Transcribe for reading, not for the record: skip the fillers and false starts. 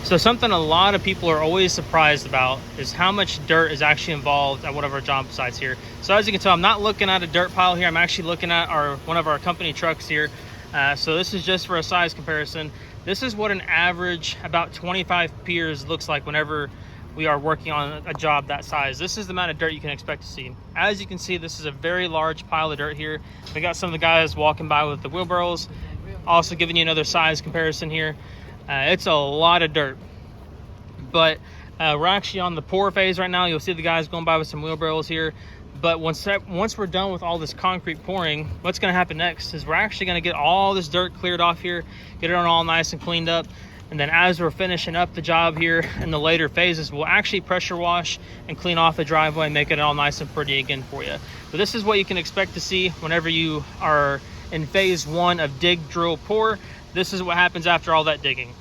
So something a lot of people are always surprised about is how much dirt is actually involved at one of our job sites here. So as you can tell, I'm not looking at a dirt pile here. I'm actually looking at one of our company trucks here. So this is just for a size comparison. This is what an average about 25 piers looks like whenever we are working on a job that size. This is the amount of dirt you can expect to see. As you can see, this is a very large pile of dirt here. We got some of the guys walking by with the wheelbarrows. Also giving you another size comparison here. It's a lot of dirt, but we're actually on the pour phase right now. You'll see the guys going by with some wheelbarrows here. But once we're done with all this concrete pouring, what's going to happen next is we're actually going to get all this dirt cleared off here, get it all nice and cleaned up. And then as we're finishing up the job here in the later phases, we'll actually pressure wash and clean off the driveway and make it all nice and pretty again for you. But this is what you can expect to see whenever you are in phase 1 of dig, drill, pour. This is what happens after all that digging.